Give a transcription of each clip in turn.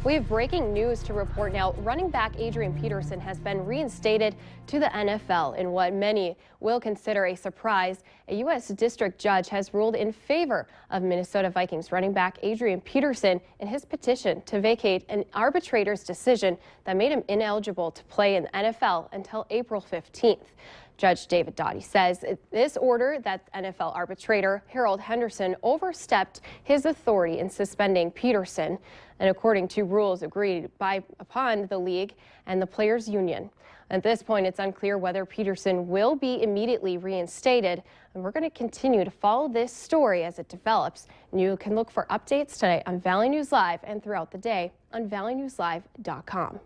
We have breaking news to report now. Running back Adrian Peterson has been reinstated to the NFL in what many will consider a surprise. A U.S. district judge has ruled in favor of Minnesota Vikings running back Adrian Peterson in his petition to vacate an arbitrator's decision that made him ineligible to play in the NFL until April 15th. Judge David Doughty says this order that NFL arbitrator Harold Henderson overstepped his authority in suspending Peterson, and according to rules agreed upon the league and the players' union. At this point, it's unclear whether Peterson will be immediately reinstated, and we're going to continue to follow this story as it develops. And you can look for updates tonight on Valley News Live and throughout the day on valleynewslive.com.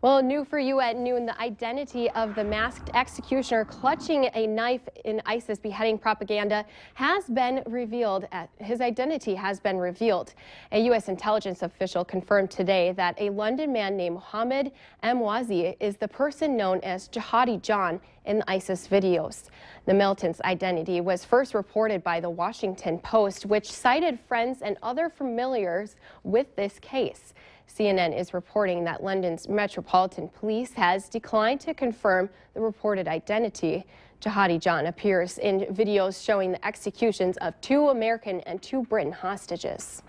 Well, new for you at noon, the identity of the masked executioner clutching a knife in ISIS beheading propaganda has been revealed. His identity has been revealed. A U.S. intelligence official confirmed today that a London man named Mohammed Mwazi is the person known as Jihadi John in the ISIS videos. The militant's identity was first reported by the Washington Post, which cited friends and other familiars with this case. CNN is reporting that London's Metropolitan Police has declined to confirm the reported identity. Jihadi John appears in videos showing the executions of 2 American and 2 Britain hostages.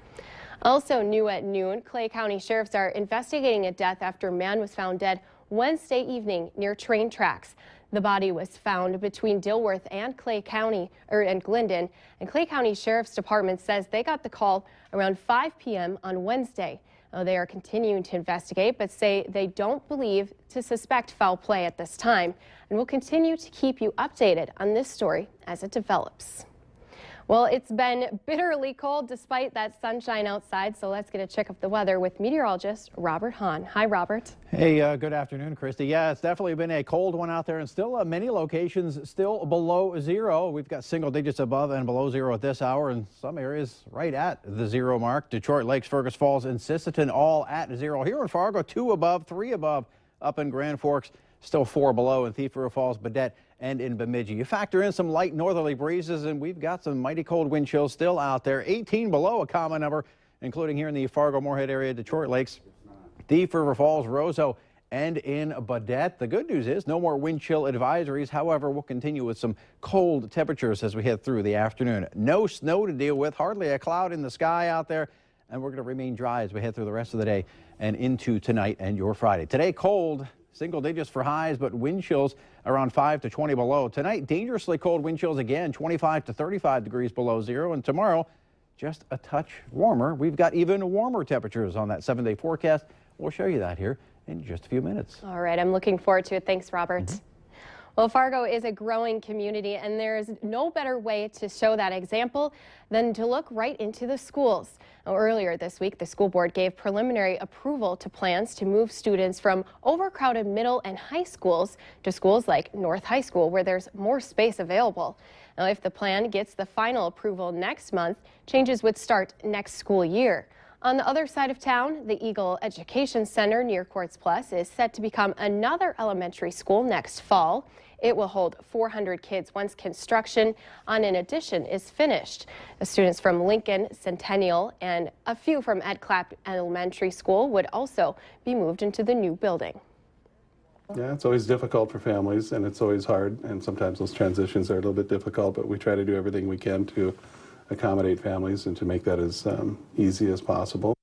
Also new at noon, Clay County sheriffs are investigating a death after a man was found dead Wednesday evening near train tracks. The body was found between Dilworth and and Glendon, and Clay County Sheriff's Department says they got the call around 5 p.m. on Wednesday. They are continuing to investigate, but say they don't suspect foul play at this time, and will continue to keep you updated on this story as it develops. Well, it's been bitterly cold despite that sunshine outside, so let's get a check of the weather with meteorologist Robert Hahn. Hi, Robert. Hey, good afternoon, Christy. Yeah, it's definitely been a cold one out there, and still many locations still below zero. We've got single digits above and below zero at this hour, and some areas right at the zero mark. Detroit, Lakes, Fergus Falls, and Sisseton all at zero. Here in Fargo, 2 above, 3 above. Up in Grand Forks, still 4 below in Thief River Falls, Badette, and in Bemidji. You factor in some light northerly breezes, and we've got some mighty cold wind chills still out there. 18 below, a common number, including here in the Fargo-Moorhead area, Detroit Lakes, Thief River Falls, Roseau, and in Badette. The good news is no more wind chill advisories. However, we'll continue with some cold temperatures as we head through the afternoon. No snow to deal with, hardly a cloud in the sky out there, and we're going to remain dry as we head through the rest of the day and into tonight and your Friday. Today, cold. Single digits for highs, but wind chills around 5 to 20 below. Tonight, dangerously cold wind chills again, 25 to 35 degrees below zero. And tomorrow, just a touch warmer. We've got even warmer temperatures on that 7-day forecast. We'll show you that here in just a few minutes. All right, I'm looking forward to it. Thanks, Robert. Well, Fargo is a growing community, and there is no better way to show that example than to look right into the schools. Now, earlier this week, the school board gave preliminary approval to plans to move students from overcrowded middle and high schools to schools like North High School, where there's more space available. Now, if the plan gets the final approval next month, changes would start next school year. On the other side of town, the Eagle Education Center near Quartz Plus is set to become another elementary school next fall. It will hold 400 kids once construction on an addition is finished. The students from Lincoln, Centennial, and a few from Ed Clapp Elementary School would also be moved into the new building. Yeah, it's always difficult for families, and it's always hard, and sometimes those transitions are a little bit difficult, but we try to do everything we can to accommodate families and to make that as easy as possible.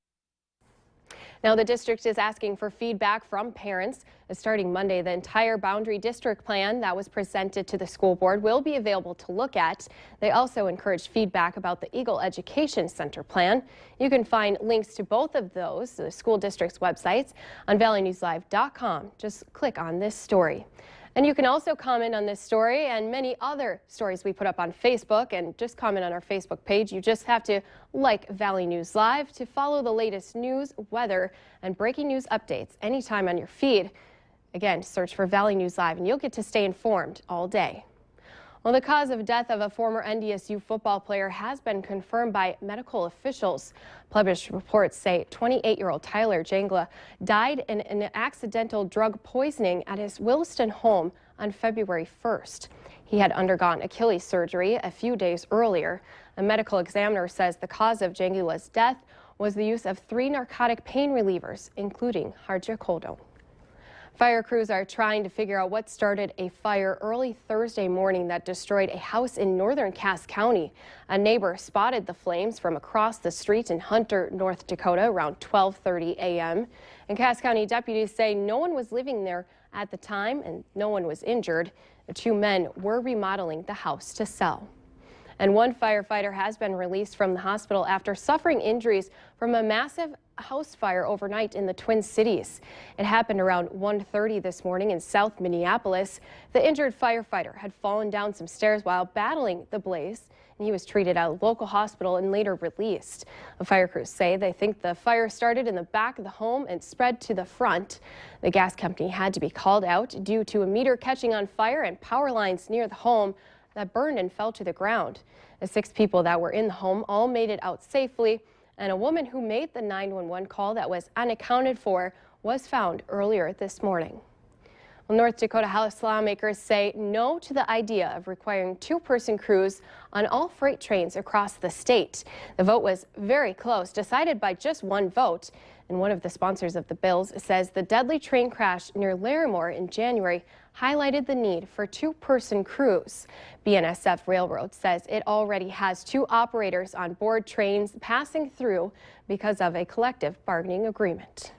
Now, the district is asking for feedback from parents. Starting Monday, the entire boundary district plan that was presented to the school board will be available to look at. They also encourage feedback about the Eagle Education Center plan. You can find links to both of those, the school district's websites, on valleynewslive.com. Just click on this story. And you can also comment on this story and many other stories we put up on Facebook, and just comment on our Facebook page. You just have to like Valley News Live to follow the latest news, weather, and breaking news updates anytime on your feed. Again, search for Valley News Live and you'll get to stay informed all day. Well, the cause of death of a former NDSU football player has been confirmed by medical officials. Published reports say 28-year-old Tyler Jangla died in an accidental drug poisoning at his Williston home on February 1st. He had undergone Achilles surgery a few days earlier. A medical examiner says the cause of Jangla's death was the use of 3 narcotic pain relievers, including hydrocodone. Fire crews are trying to figure out what started a fire early Thursday morning that destroyed a house in northern Cass County. A neighbor spotted the flames from across the street in Hunter, North Dakota around 12:30 a.m. And Cass County deputies say no one was living there at the time and no one was injured. The 2 men were remodeling the house to sell. And 1 firefighter has been released from the hospital after suffering injuries from a massive house fire overnight in the Twin Cities. It happened around 1:30 this morning in South Minneapolis. The injured firefighter had fallen down some stairs while battling the blaze, and he was treated at a local hospital and later released. The fire crews say they think the fire started in the back of the home and spread to the front. The gas company had to be called out due to a meter catching on fire and power lines near the home that burned and fell to the ground. The 6 people that were in the home all made it out safely, and a woman who made the 911 call that was unaccounted for was found earlier this morning. Well, North Dakota House lawmakers say no to the idea of requiring 2-person crews on all freight trains across the state. The vote was very close, decided by just 1 vote. And one of the sponsors of the bills says the deadly train crash near Larimore in January highlighted the need for 2-person crews. BNSF Railroad says it already has 2 operators on board trains passing through because of a collective bargaining agreement.